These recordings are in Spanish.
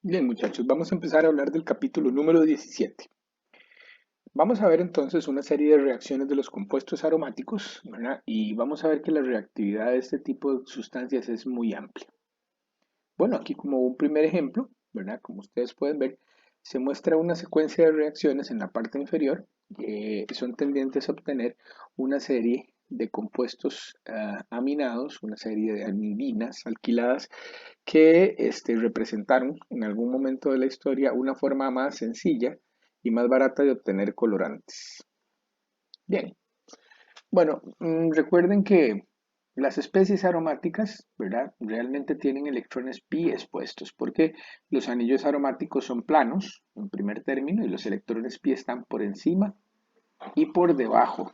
Bien, muchachos, vamos a empezar a hablar del capítulo número 17. Vamos a ver entonces una serie de reacciones de los compuestos aromáticos, ¿verdad? Y vamos a ver que la reactividad de este tipo de sustancias es muy amplia. Bueno, aquí como un primer ejemplo, ¿verdad? Como ustedes pueden ver, se muestra una secuencia de reacciones en la parte inferior que son tendientes a obtener una serie de compuestos aminados, una serie de amidinas alquiladas que representaron en algún momento de la historia una forma más sencilla y más barata de obtener colorantes. Bien, bueno, recuerden que las especies aromáticas, ¿verdad? Realmente tienen electrones pi expuestos porque los anillos aromáticos son planos, en primer término, y los electrones pi están por encima y por debajo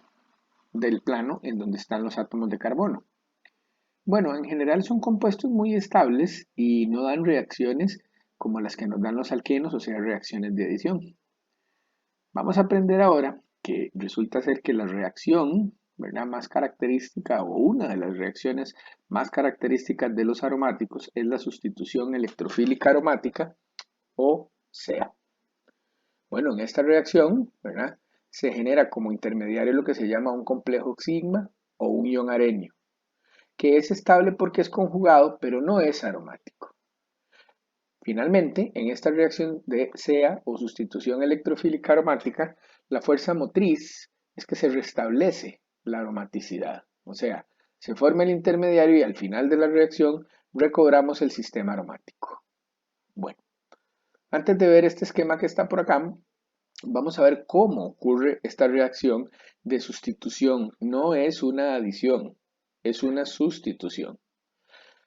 del plano en donde están los átomos de carbono. Bueno, en general son compuestos muy estables y no dan reacciones como las que nos dan los alquenos, o sea, reacciones de adición. Vamos a aprender ahora que resulta ser que la reacción, ¿verdad?, más característica o una de las reacciones más características de los aromáticos es la sustitución electrofílica aromática o SEA. Bueno, en esta reacción, ¿verdad?, se genera como intermediario lo que se llama un complejo sigma o un ion arenio, que es estable porque es conjugado, pero no es aromático. Finalmente, en esta reacción de SEA o sustitución electrofílica aromática, la fuerza motriz es que se restablece la aromaticidad. O sea, se forma el intermediario y al final de la reacción recobramos el sistema aromático. Bueno, antes de ver este esquema que está por acá, vamos a ver cómo ocurre esta reacción de sustitución. No es una adición, es una sustitución.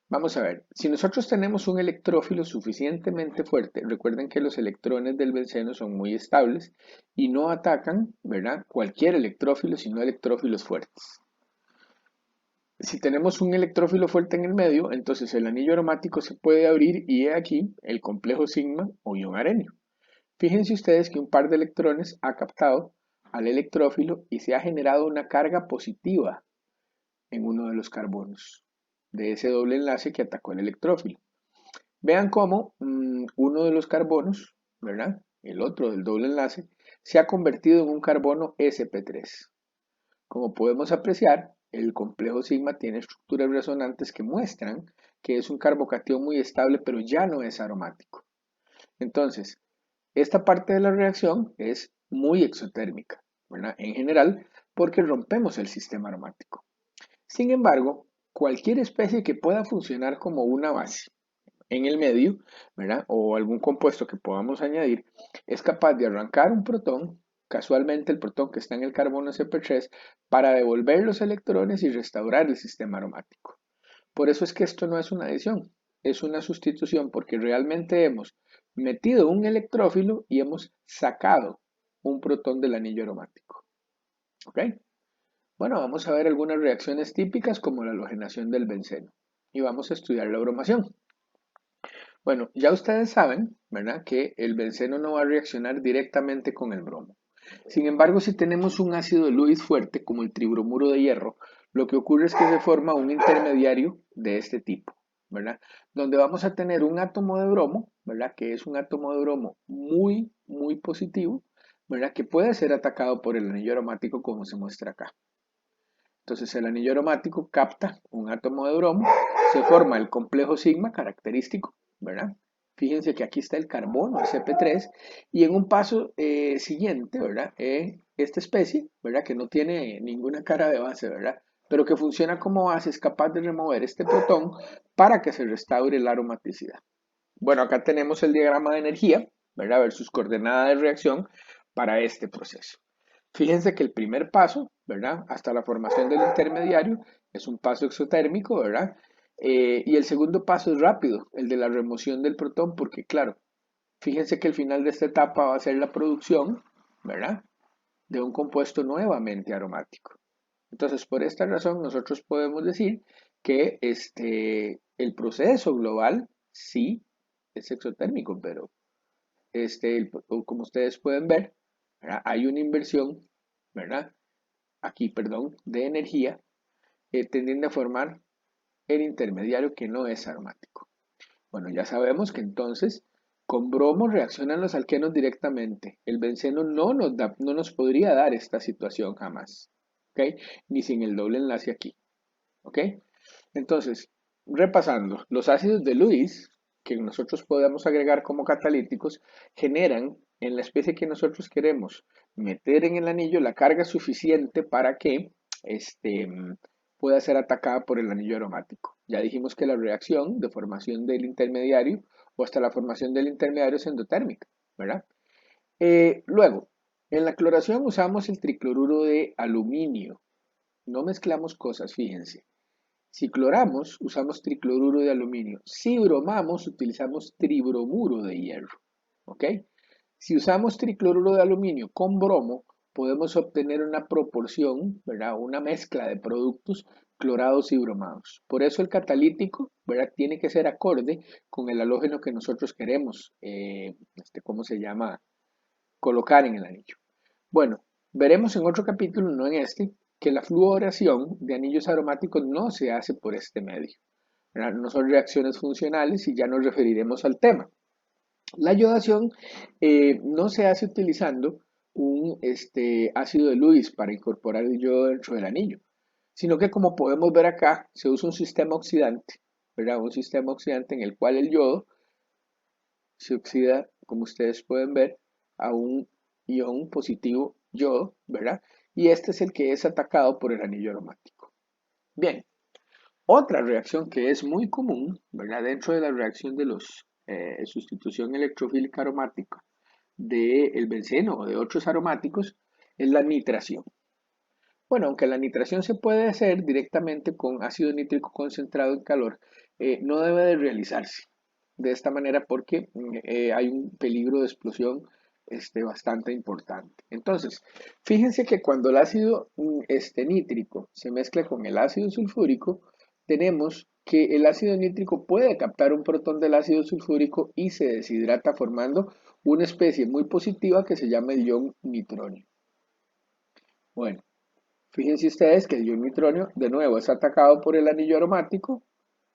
Vamos a ver, si nosotros tenemos un electrófilo suficientemente fuerte, recuerden que los electrones del benceno son muy estables y no atacan, ¿verdad?, cualquier electrófilo, sino electrófilos fuertes. Si tenemos un electrófilo fuerte en el medio, entonces el anillo aromático se puede abrir y he aquí el complejo sigma o ion arenio. Fíjense ustedes que un par de electrones ha captado al electrófilo y se ha generado una carga positiva en uno de los carbonos de ese doble enlace que atacó el electrófilo. Vean cómo uno de los carbonos, ¿verdad?, el otro del doble enlace, se ha convertido en un carbono sp3. Como podemos apreciar, el complejo sigma tiene estructuras resonantes que muestran que es un carbocatión muy estable, pero ya no es aromático. Entonces, esta parte de la reacción es muy exotérmica, ¿verdad?, en general, porque rompemos el sistema aromático. Sin embargo, cualquier especie que pueda funcionar como una base en el medio, ¿verdad?, o algún compuesto que podamos añadir, es capaz de arrancar un protón, casualmente el protón que está en el carbono sp3, para devolver los electrones y restaurar el sistema aromático. Por eso es que esto no es una adición, es una sustitución, porque realmente hemos metido un electrófilo y hemos sacado un protón del anillo aromático. ¿Ok? Bueno, vamos a ver algunas reacciones típicas como la halogenación del benceno y vamos a estudiar la bromación. Bueno, ya ustedes saben, ¿verdad?, que el benceno no va a reaccionar directamente con el bromo. Sin embargo, si tenemos un ácido Lewis fuerte, como el tribromuro de hierro, lo que ocurre es que se forma un intermediario de este tipo, ¿verdad?, donde vamos a tener un átomo de bromo, ¿verdad?, que es un átomo de bromo muy, muy positivo, ¿verdad?, que puede ser atacado por el anillo aromático como se muestra acá. Entonces el anillo aromático capta un átomo de bromo, se forma el complejo sigma característico, ¿verdad? Fíjense que aquí está el carbono, sp3, y en un paso siguiente, ¿verdad? Esta especie, ¿verdad?, que no tiene ninguna cara de base, ¿verdad?, pero que funciona como base, es capaz de remover este protón para que se restaure la aromaticidad. Bueno, acá tenemos el diagrama de energía, ¿verdad?, versus coordenada de reacción para este proceso. Fíjense que el primer paso, ¿verdad?, hasta la formación del intermediario, es un paso exotérmico, ¿verdad? Y el segundo paso es rápido, el de la remoción del protón, porque claro, fíjense que el final de esta etapa va a ser la producción, ¿verdad?, de un compuesto nuevamente aromático. Entonces, por esta razón, nosotros podemos decir que el proceso global sí es exotérmico, pero como ustedes pueden ver, ¿verdad?, hay una inversión, ¿verdad?, aquí, perdón, de energía, tendiendo a formar el intermediario que no es aromático. Bueno, ya sabemos que entonces Con bromo reaccionan los alquenos directamente. El benceno no nos podría dar esta situación jamás. ¿Ok? Ni sin el doble enlace aquí. ¿Ok? Entonces, repasando, los ácidos de Lewis, que nosotros podemos agregar como catalíticos, generan en la especie que nosotros queremos meter en el anillo la carga suficiente para que este, pueda ser atacada por el anillo aromático. Ya dijimos que la reacción de formación del intermediario o hasta la formación del intermediario es endotérmica, ¿verdad? Luego, en la cloración usamos el tricloruro de aluminio. No mezclamos cosas, fíjense. Si cloramos, usamos tricloruro de aluminio. Si bromamos, utilizamos tribromuro de hierro. ¿Ok? Si usamos tricloruro de aluminio con bromo, podemos obtener una proporción, ¿verdad? Una mezcla de productos clorados y bromados. Por eso el catalítico, ¿verdad? Tiene que ser acorde con el halógeno que nosotros queremos, ¿cómo se llama? Colocar en el anillo. Bueno, veremos en otro capítulo, no en este, que la fluoración de anillos aromáticos no se hace por este medio. No son reacciones funcionales y ya nos referiremos al tema. La iodación no se hace utilizando un ácido de Lewis para incorporar el yodo dentro del anillo, sino que como podemos ver acá, se usa un sistema oxidante, ¿verdad? Un sistema oxidante en el cual el yodo se oxida, como ustedes pueden ver, a un ion positivo yodo, ¿verdad? Y este es el que es atacado por el anillo aromático. Bien, otra reacción que es muy común, ¿verdad? Dentro de la reacción de los sustitución electrofílica aromática del benceno o de otros aromáticos es la nitración. Bueno, aunque la nitración se puede hacer directamente con ácido nítrico concentrado en calor, no debe de realizarse de esta manera porque hay un peligro de explosión bastante importante. Entonces, fíjense que cuando el ácido nítrico se mezcla con el ácido sulfúrico, tenemos que el ácido nítrico puede captar un protón del ácido sulfúrico y se deshidrata formando una especie muy positiva que se llama el ion nitronio. Bueno, fíjense ustedes que el ion nitronio de nuevo es atacado por el anillo aromático,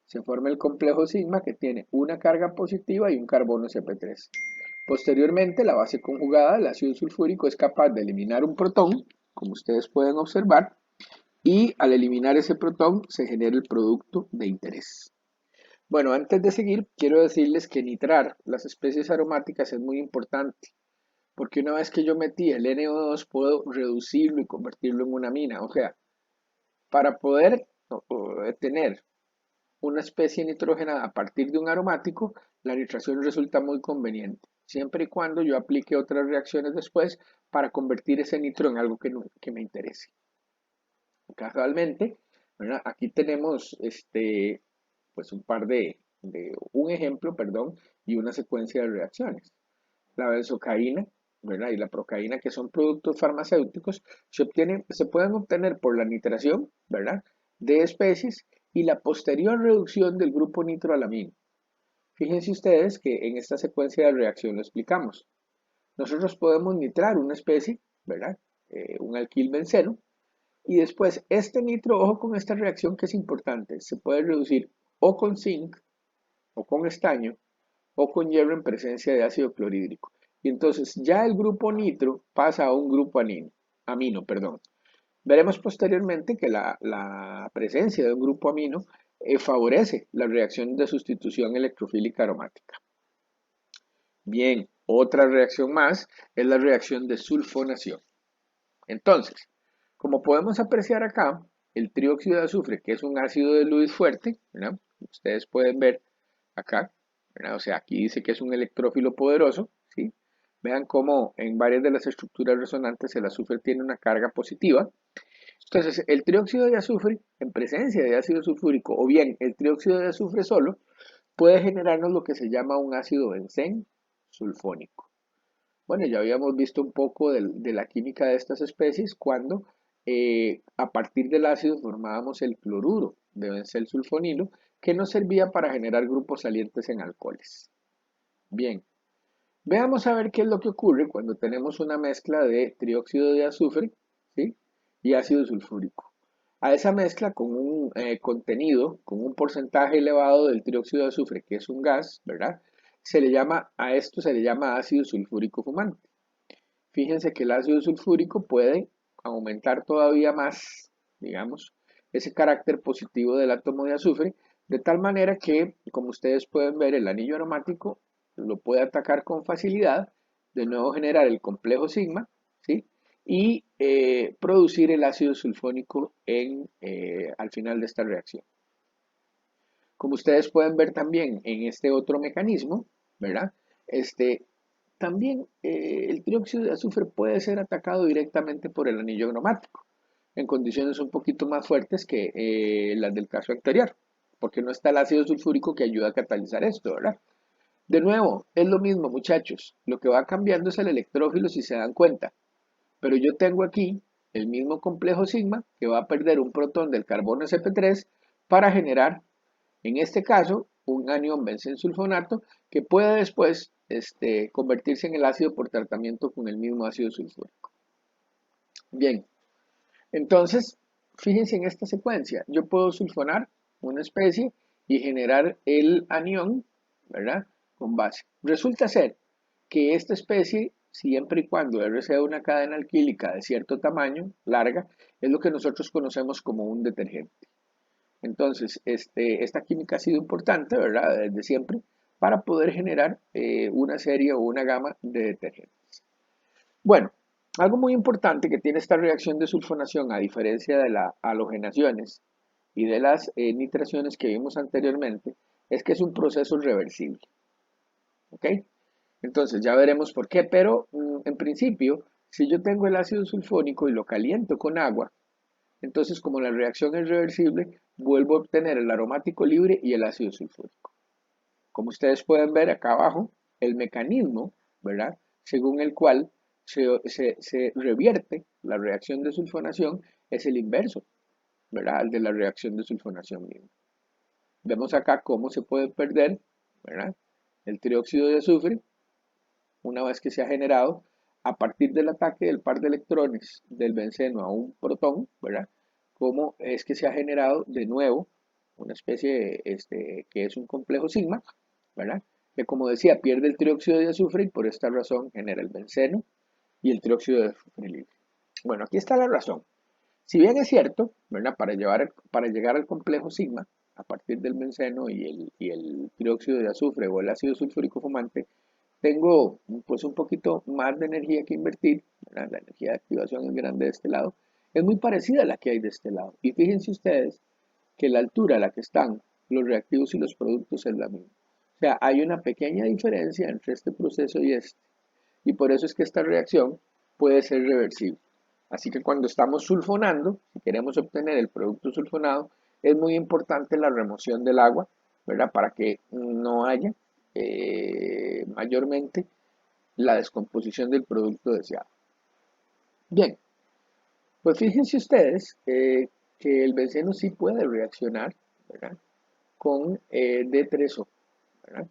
se forma el complejo sigma que tiene una carga positiva y un carbono Sp3. Posteriormente, la base conjugada del ácido sulfúrico es capaz de eliminar un protón, como ustedes pueden observar, y al eliminar ese protón se genera el producto de interés. Bueno, antes de seguir, quiero decirles que nitrar las especies aromáticas es muy importante, porque una vez que yo metí el NO2 puedo reducirlo y convertirlo en una amina. O sea, para poder tener una especie nitrogenada a partir de un aromático, la nitración resulta muy conveniente, siempre y cuando yo aplique otras reacciones después para convertir ese nitro en algo que me interese. Casualmente, ¿verdad? Aquí tenemos pues un ejemplo, perdón, y una secuencia de reacciones. La benzocaína, ¿verdad? Y la procaína, que son productos farmacéuticos, se pueden obtener por la nitración, ¿verdad? De especies y la posterior reducción del grupo nitroalamino. Fíjense ustedes que en esta secuencia de reacción lo explicamos. Nosotros podemos nitrar una especie, ¿verdad? Un alquil benceno, y después este nitro, ojo con esta reacción que es importante, se puede reducir o con zinc, o con estaño, o con hierro en presencia de ácido clorhídrico. Y entonces ya el grupo nitro pasa a un grupo amino, perdón. Veremos posteriormente que la presencia de un grupo amino favorece la reacción de sustitución electrofílica aromática. Bien, otra reacción más es la reacción de sulfonación. Entonces, como podemos apreciar acá, el trióxido de azufre, que es un ácido de Lewis fuerte, ¿verdad? Ustedes pueden ver acá, ¿verdad? O sea, aquí dice que es un electrófilo poderoso, ¿sí? Vean cómo en varias de las estructuras resonantes el azufre tiene una carga positiva. Entonces, el trióxido de azufre, en presencia de ácido sulfúrico, o bien el trióxido de azufre solo, puede generarnos lo que se llama un ácido bencén sulfónico. Bueno, ya habíamos visto un poco de la química de estas especies cuando a partir del ácido formábamos el cloruro de bencel sulfonilo que nos servía para generar grupos salientes en alcoholes. Bien, veamos a ver qué es lo que ocurre cuando tenemos una mezcla de trióxido de azufre, ¿sí? Y ácido sulfúrico. A esa mezcla con un contenido, con un porcentaje elevado del trióxido de azufre, que es un gas, ¿verdad? a esto se le llama ácido sulfúrico fumante. Fíjense que el ácido sulfúrico puede aumentar todavía más, digamos, ese carácter positivo del átomo de azufre, de tal manera que, como ustedes pueden ver, el anillo aromático lo puede atacar con facilidad, de nuevo generar el complejo sigma, ¿sí? Y producir el ácido sulfónico al final de esta reacción. Como ustedes pueden ver también en este otro mecanismo, ¿verdad? También el trióxido de azufre puede ser atacado directamente por el anillo aromático, en condiciones un poquito más fuertes que las del caso anterior, porque no está el ácido sulfúrico que ayuda a catalizar esto, ¿verdad? De nuevo, es lo mismo, muchachos. Lo que va cambiando es el electrófilo, si se dan cuenta. Pero yo tengo aquí el mismo complejo sigma que va a perder un protón del carbono sp3 para generar, en este caso, un anión benzensulfonato que puede después convertirse en el ácido por tratamiento con el mismo ácido sulfúrico. Bien, entonces, fíjense en esta secuencia. Yo puedo sulfonar una especie y generar el anión, ¿verdad? Con base. Resulta ser que esta especie, siempre y cuando R sea una cadena alquílica de cierto tamaño, larga, es lo que nosotros conocemos como un detergente. Entonces, esta química ha sido importante, ¿verdad? Desde siempre, para poder generar una serie o una gama de detergentes. Bueno, algo muy importante que tiene esta reacción de sulfonación, a diferencia de las halogenaciones y de las nitraciones que vimos anteriormente, es que es un proceso reversible. ¿Ok? Entonces ya veremos por qué, pero en principio, si yo tengo el ácido sulfónico y lo caliento con agua, entonces como la reacción es reversible, vuelvo a obtener el aromático libre y el ácido sulfúrico. Como ustedes pueden ver acá abajo, el mecanismo, ¿verdad? Según el cual se revierte la reacción de sulfonación es el inverso, ¿verdad? Al de la reacción de sulfonación misma. Vemos acá cómo se puede perder, ¿verdad? El trióxido de azufre, una vez que se ha generado, a partir del ataque del par de electrones del benceno a un protón, ¿verdad? Cómo es que se ha generado de nuevo una especie que es un complejo sigma, ¿verdad? Que como decía, pierde el trióxido de azufre y por esta razón genera el benceno y el trióxido de azufre libre. Bueno, aquí está la razón. Si bien es cierto, ¿verdad? Para llegar al complejo sigma, a partir del benceno y el trióxido de azufre o el ácido sulfúrico fumante, tengo pues un poquito más de energía que invertir, ¿verdad? La energía de activación es grande de este lado, es muy parecida a la que hay de este lado. Y fíjense ustedes que la altura a la que están los reactivos y los productos es la misma. O sea, hay una pequeña diferencia entre este proceso y este. Y por eso es que esta reacción puede ser reversible. Así que cuando estamos sulfonando, si queremos obtener el producto sulfonado, es muy importante la remoción del agua, ¿verdad? Para que no haya mayormente la descomposición del producto deseado. Bien, pues fíjense ustedes que el benceno sí puede reaccionar, ¿verdad? Con D3O, ¿verdad?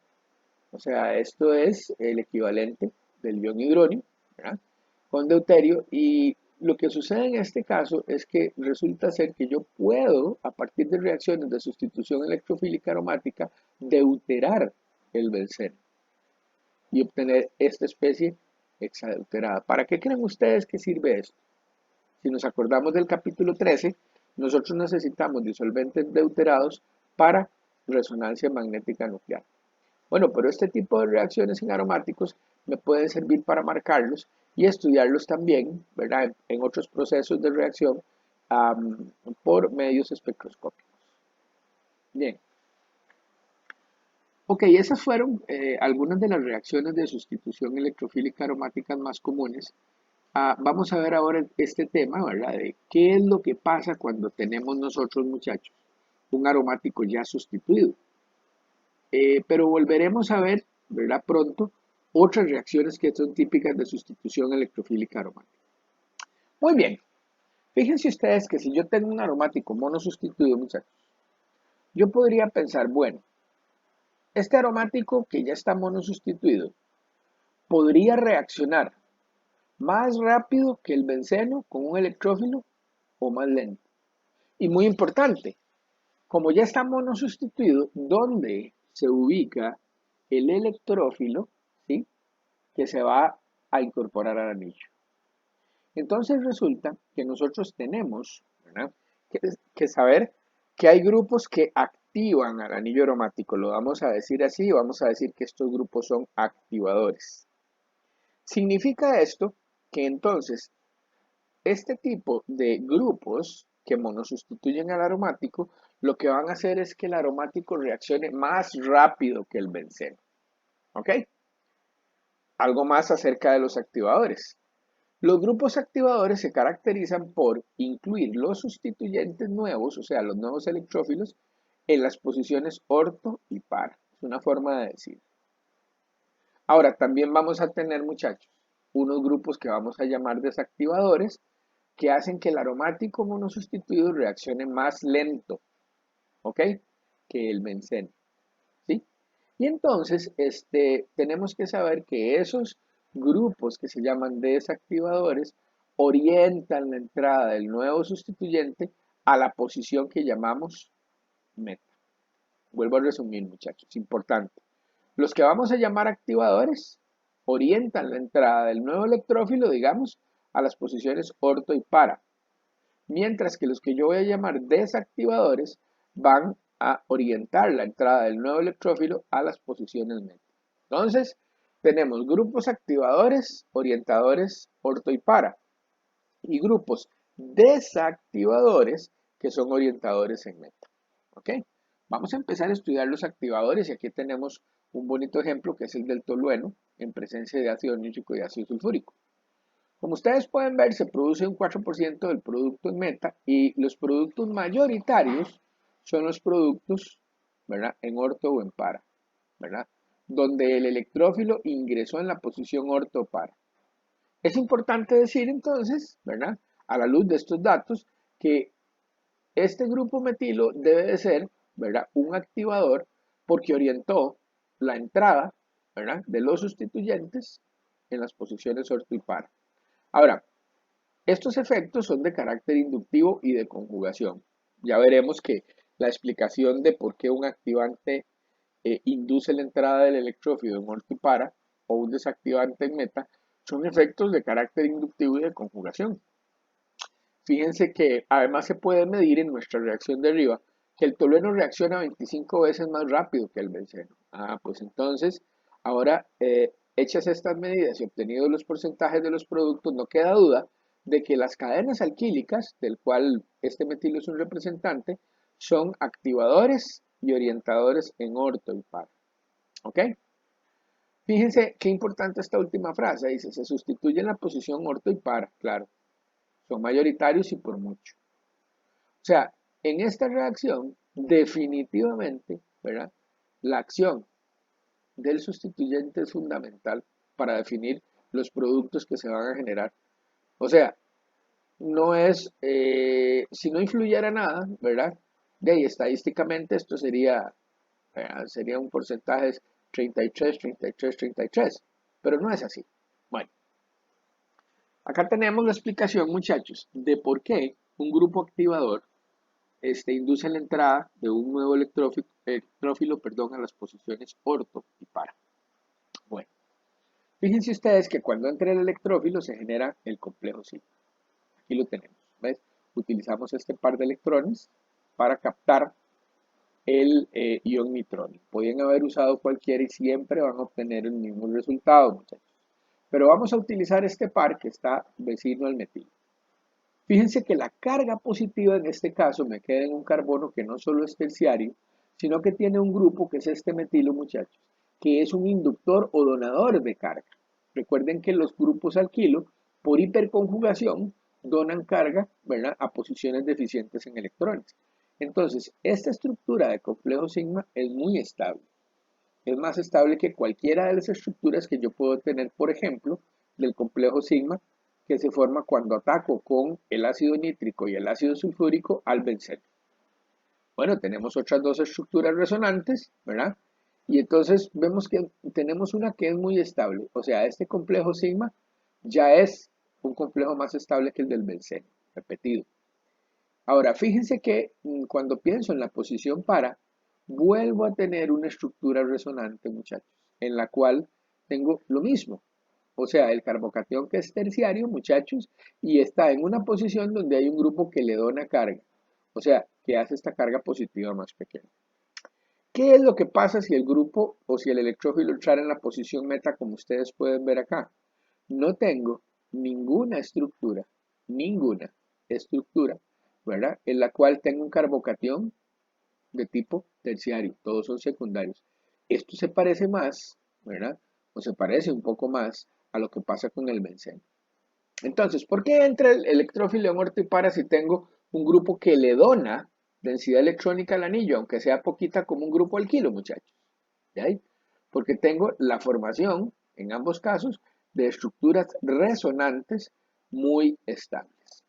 O sea, esto es el equivalente del ion hidronio, ¿verdad? Con deuterio, y lo que sucede en este caso es que resulta ser que yo puedo, a partir de reacciones de sustitución electrofílica aromática, deuterar el benceno y obtener esta especie hexadeuterada. ¿Para qué creen ustedes que sirve esto? Si nos acordamos del capítulo 13, nosotros necesitamos disolventes deuterados para resonancia magnética nuclear. Bueno, pero este tipo de reacciones en aromáticos me pueden servir para marcarlos y estudiarlos también, ¿verdad? En otros procesos de reacción por medios espectroscópicos. Bien. Ok, esas fueron algunas de las reacciones de sustitución electrofílica aromáticas más comunes. Vamos a ver ahora este tema, ¿verdad? De qué es lo que pasa cuando tenemos nosotros, muchachos, un aromático ya sustituido. Pero volveremos a ver, ¿verdad? Pronto, otras reacciones que son típicas de sustitución electrofílica aromática. Muy bien, fíjense ustedes que si yo tengo un aromático monosustituido, muchachos, yo podría pensar, bueno, este aromático que ya está monosustituido podría reaccionar más rápido que el benceno con un electrófilo o más lento. Y muy importante, como ya está monosustituido, ¿dónde se ubica el electrófilo, ¿sí? Que se va a incorporar al anillo. Entonces resulta que nosotros tenemos, ¿verdad?, que saber que hay grupos que activan al anillo aromático. Lo vamos a decir así, vamos a decir que estos grupos son activadores. Significa esto que entonces este tipo de grupos que monosustituyen al aromático, lo que van a hacer es que el aromático reaccione más rápido que el benceno. ¿Ok? Algo más acerca de los activadores. Los grupos activadores se caracterizan por incluir los sustituyentes nuevos, o sea, los nuevos electrófilos, en las posiciones orto y para. Es una forma de decir. Ahora, también vamos a tener, muchachos, unos grupos que vamos a llamar desactivadores, que hacen que el aromático monosustituido reaccione más lento, ¿ok? Que el benceno, ¿sí? Y entonces, tenemos que saber que esos grupos que se llaman desactivadores orientan la entrada del nuevo sustituyente a la posición que llamamos meta. Vuelvo a resumir, muchachos, importante. Los que vamos a llamar activadores orientan la entrada del nuevo electrófilo, digamos, a las posiciones orto y para, mientras que los que yo voy a llamar desactivadores van a orientar la entrada del nuevo electrófilo a las posiciones meta. Entonces, tenemos grupos activadores, orientadores orto y para, y grupos desactivadores que son orientadores en meta. ¿Ok? Vamos a empezar a estudiar los activadores y aquí tenemos un bonito ejemplo que es el del tolueno en presencia de ácido nítrico y ácido sulfúrico. Como ustedes pueden ver, se produce un 4% del producto en meta y los productos mayoritarios son los productos, ¿verdad?, en orto o en para, ¿verdad?, donde el electrófilo ingresó en la posición orto o para. Es importante decir entonces, ¿verdad?, a la luz de estos datos, que este grupo metilo debe de ser, ¿verdad?, un activador porque orientó la entrada, ¿verdad?, de los sustituyentes en las posiciones orto y para. Ahora, estos efectos son de carácter inductivo y de conjugación. Ya veremos que la explicación de por qué un activante induce la entrada del electrófilo en orto y para o un desactivante en meta son efectos de carácter inductivo y de conjugación. Fíjense que además se puede medir en nuestra reacción de arriba que el tolueno reacciona 25 veces más rápido que el benceno. Pues entonces, ahora hechas estas medidas y obtenidos los porcentajes de los productos, no queda duda de que las cadenas alquílicas, del cual este metilo es un representante, son activadores y orientadores en orto y para. ¿Ok? Fíjense qué importante esta última frase. Dice, se sustituye en la posición orto y para. Claro, son mayoritarios y por mucho. O sea, en esta reacción, definitivamente, ¿verdad?, la acción del sustituyente es fundamental para definir los productos que se van a generar. O sea, no es, si no influyera nada, ¿verdad? De ahí, estadísticamente esto sería, sería un porcentaje de 33, 33, 33, pero no es así. Bueno, acá tenemos la explicación, muchachos, de por qué un grupo activador induce la entrada de un nuevo electrófilo, a las posiciones orto y para. Bueno, fíjense ustedes que cuando entra el electrófilo se genera el complejo sigma. Aquí lo tenemos, ¿ves? Utilizamos este par de electrones para captar el ion nitrónico. Podrían haber usado cualquiera y siempre van a obtener el mismo resultado, muchachos. Pero vamos a utilizar este par que está vecino al metilo. Fíjense que la carga positiva en este caso me queda en un carbono que no solo es terciario, sino que tiene un grupo que es este metilo, muchachos, que es un inductor o donador de carga. Recuerden que los grupos alquilo, por hiperconjugación, donan carga, ¿verdad?, a posiciones deficientes en electrones. Entonces, esta estructura de complejo sigma es muy estable. Es más estable que cualquiera de las estructuras que yo puedo tener, por ejemplo, del complejo sigma, que se forma cuando ataco con el ácido nítrico y el ácido sulfúrico al benceno. Bueno, tenemos otras dos estructuras resonantes, ¿verdad? Y entonces vemos que tenemos una que es muy estable. O sea, este complejo sigma ya es un complejo más estable que el del benceno, repetido. Ahora, fíjense que cuando pienso en la posición para, vuelvo a tener una estructura resonante, muchachos. en la cual tengo lo mismo. O sea, el carbocatión que es terciario, muchachos, y está en una posición donde hay un grupo que le dona carga. O sea, que hace esta carga positiva más pequeña. ¿Qué es lo que pasa si el grupo o si el electrófilo entrara en la posición meta como ustedes pueden ver acá? No tengo ninguna estructura, ¿verdad? En la cual tengo un carbocatión de tipo terciario, todos son secundarios. Esto se parece más, ¿verdad? O se parece un poco más a lo que pasa con el benceno. Entonces, ¿por qué entra el electrófilo en orto y para si tengo un grupo que le dona densidad electrónica al anillo, aunque sea poquita como un grupo alquilo, muchachos? ¿De ahí? Porque tengo la formación, en ambos casos, de estructuras resonantes muy estables.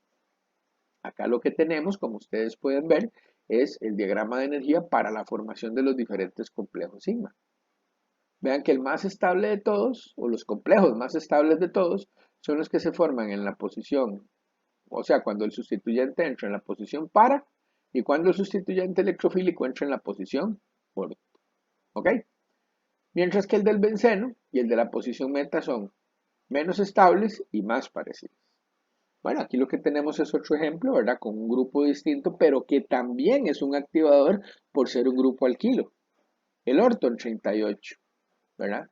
Acá lo que tenemos, como ustedes pueden ver, es el diagrama de energía para la formación de los diferentes complejos sigma. Vean que el más estable de todos, o los complejos más estables de todos, son los que se forman en la posición, o sea, cuando el sustituyente entra en la posición para y cuando el sustituyente electrofílico entra en la posición por. ¿Ok? Mientras que el del benceno y el de la posición meta son menos estables y más parecidos. Bueno, aquí lo que tenemos es otro ejemplo, ¿verdad? Con un grupo distinto, pero que también es un activador por ser un grupo alquilo. El orto en 38, ¿verdad?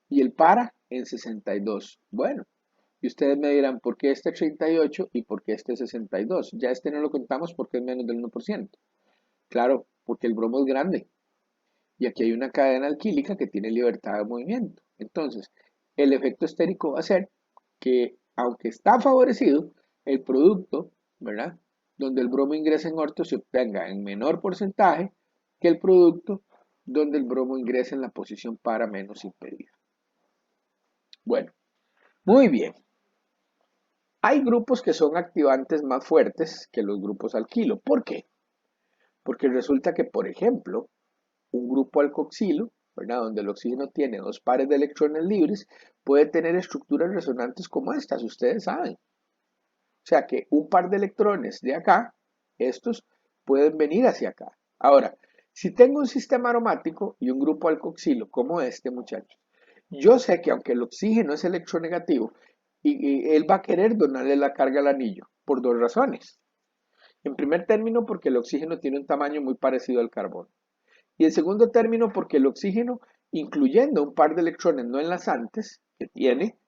Y el para en 62. Bueno, y ustedes me dirán, ¿por qué este 38 y por qué este 62? Ya este no lo contamos porque es menos del 1%. Claro, porque el bromo es grande. Y aquí hay una cadena alquílica que tiene libertad de movimiento. Entonces, el efecto estérico va a ser que, aunque está favorecido, el producto, ¿verdad? Donde el bromo ingresa en orto se obtenga en menor porcentaje que el producto donde el bromo ingresa en la posición para menos impedida. Bueno, muy bien. Hay grupos que son activantes más fuertes que los grupos alquilo. ¿Por qué? Porque resulta que, por ejemplo, un grupo alcoxilo, ¿verdad? Donde el oxígeno tiene dos pares de electrones libres, puede tener estructuras resonantes como estas, ustedes saben. O sea que un par de electrones de acá, estos pueden venir hacia acá. Ahora, si tengo un sistema aromático y un grupo alcoxilo como este, muchachos, yo sé que aunque el oxígeno es electronegativo, y él va a querer donarle la carga al anillo por dos razones. En primer término, porque el oxígeno tiene un tamaño muy parecido al carbono. Y en segundo término, porque el oxígeno, incluyendo un par de electrones no enlazantes que tiene,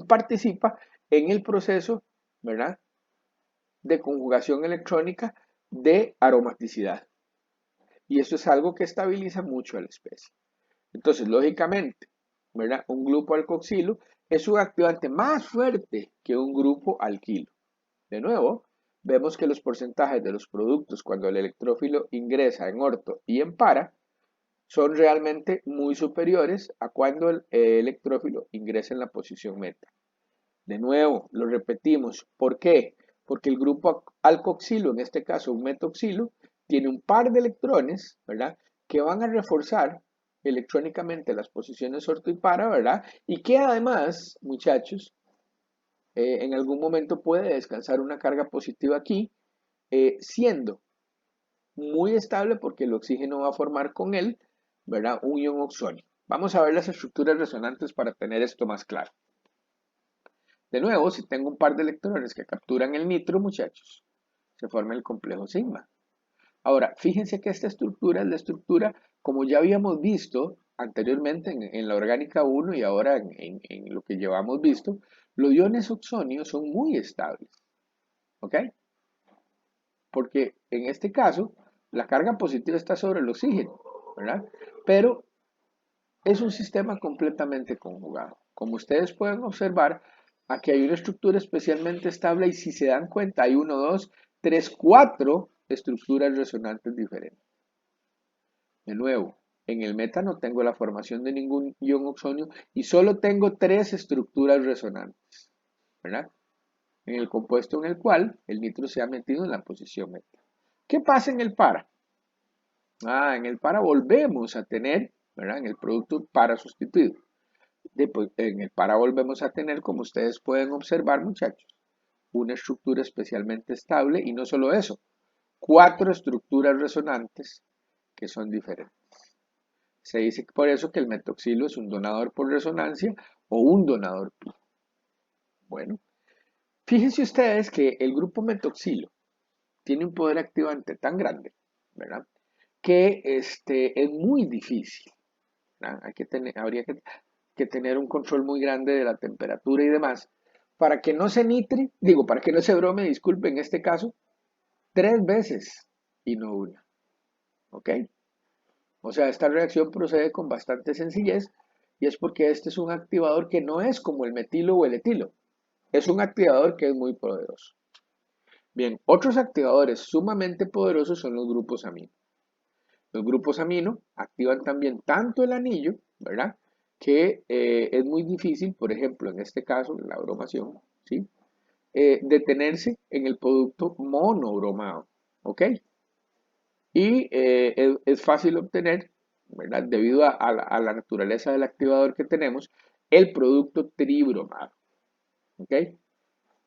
participa en el proceso, ¿verdad?, de conjugación electrónica de aromaticidad. Y eso es algo que estabiliza mucho a la especie. Entonces, lógicamente, ¿verdad?, un grupo alcoxilo es un activante más fuerte que un grupo alquilo. De nuevo, vemos que los porcentajes de los productos cuando el electrófilo ingresa en orto y en para son realmente muy superiores a cuando el electrófilo ingresa en la posición meta. De nuevo, lo repetimos. ¿Por qué? Porque el grupo alcoxilo, en este caso un metoxilo, tiene un par de electrones, ¿verdad?, que van a reforzar electrónicamente las posiciones orto y para, ¿verdad? Y que además, muchachos, en algún momento puede descansar una carga positiva aquí, siendo muy estable porque el oxígeno va a formar con él, ¿verdad?, un ion oxónico. Vamos a ver las estructuras resonantes para tener esto más claro. De nuevo, si tengo un par de electrones que capturan el nitro, muchachos, se forma el complejo sigma. Ahora, fíjense que esta estructura es la estructura, como ya habíamos visto anteriormente en la orgánica 1 y ahora en lo que llevamos visto, los iones oxonios son muy estables. ¿Ok? Porque en este caso, la carga positiva está sobre el oxígeno, ¿verdad? Pero es un sistema completamente conjugado. Como ustedes pueden observar, aquí hay una estructura especialmente estable y si se dan cuenta hay 1, 2, 3, 4 estructuras resonantes diferentes. De nuevo, en el meta no tengo la formación de ningún ion oxonio y solo tengo 3 estructuras resonantes, ¿verdad? En el compuesto en el cual el nitro se ha metido en la posición meta. ¿Qué pasa en el para? En el para volvemos a tener, ¿verdad?, en el producto para sustituido. Después, en el para volvemos a tener, como ustedes pueden observar, muchachos, una estructura especialmente estable y no solo eso, 4 estructuras resonantes que son diferentes. Se dice por eso que el metoxilo es un donador por resonancia o un donador pi. Bueno, fíjense ustedes que el grupo metoxilo tiene un poder activante tan grande, ¿verdad? Que es muy difícil, ¿verdad? Habría que tener un control muy grande de la temperatura y demás para que no se nitre, digo, para que no se brome, disculpe, en este caso, 3 veces y no una, ¿ok? O sea, esta reacción procede con bastante sencillez y es porque este es un activador que no es como el metilo o el etilo, es un activador que es muy poderoso. Bien, otros activadores sumamente poderosos son los grupos amino. Los grupos amino activan también tanto el anillo, ¿verdad? Que es muy difícil, por ejemplo, en este caso, la bromación, ¿sí? Detenerse en el producto monobromado, ¿ok? Y es fácil obtener, ¿verdad? Debido a la naturaleza del activador que tenemos, el producto tribromado, ¿ok?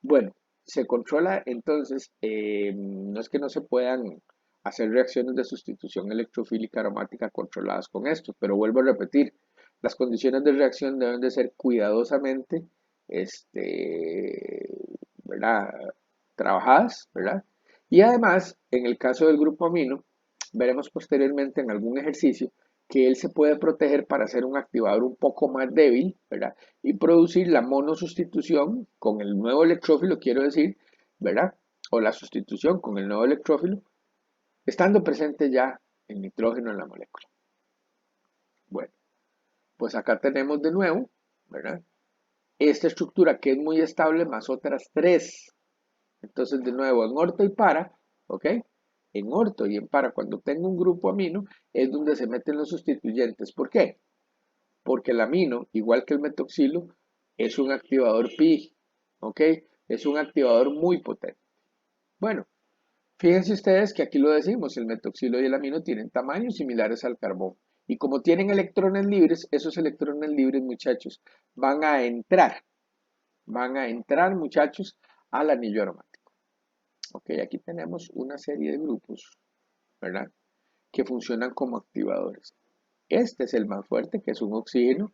Bueno, se controla entonces, no es que no se puedan hacer reacciones de sustitución electrofílica aromática controladas con esto, pero vuelvo a repetir, las condiciones de reacción deben de ser cuidadosamente, ¿verdad? Trabajadas, ¿verdad? Y además, en el caso del grupo amino, veremos posteriormente en algún ejercicio que él se puede proteger para hacer un activador un poco más débil, ¿verdad? Y producir la monosustitución con el nuevo electrófilo, quiero decir, ¿verdad? O la sustitución con el nuevo electrófilo, estando presente ya el nitrógeno en la molécula. Bueno, pues acá tenemos de nuevo, ¿verdad? Esta estructura que es muy estable más otras tres. Entonces, de nuevo, en orto y para, ¿ok? En orto y en para, cuando tengo un grupo amino, es donde se meten los sustituyentes. ¿Por qué? Porque el amino, igual que el metoxilo, es un activador pi, ¿ok? Es un activador muy potente. Bueno, fíjense ustedes que aquí lo decimos, el metoxilo y el amino tienen tamaños similares al carbón. Y como tienen electrones libres, esos electrones libres, muchachos, van a entrar, muchachos, al anillo aromático. Ok, aquí tenemos una serie de grupos, ¿verdad? Que funcionan como activadores. Este es el más fuerte, que es un oxígeno,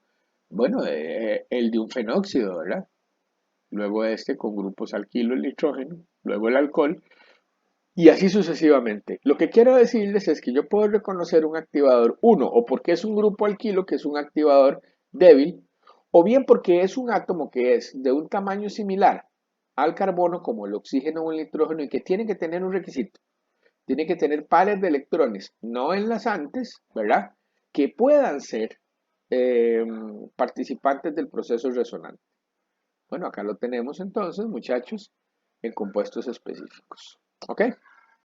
bueno, el de un fenóxido, ¿verdad? Luego este con grupos alquilo y nitrógeno, luego el alcohol, y así sucesivamente. Lo que quiero decirles es que yo puedo reconocer un activador, uno, o porque es un grupo alquilo, que es un activador débil, o bien porque es un átomo que es de un tamaño similar al carbono, como el oxígeno o el nitrógeno, y que tiene que tener un requisito. Tiene que tener pares de electrones no enlazantes, ¿verdad? Que puedan ser eh, participantes del proceso resonante. Bueno, acá lo tenemos entonces, muchachos, en compuestos específicos. ¿Ok?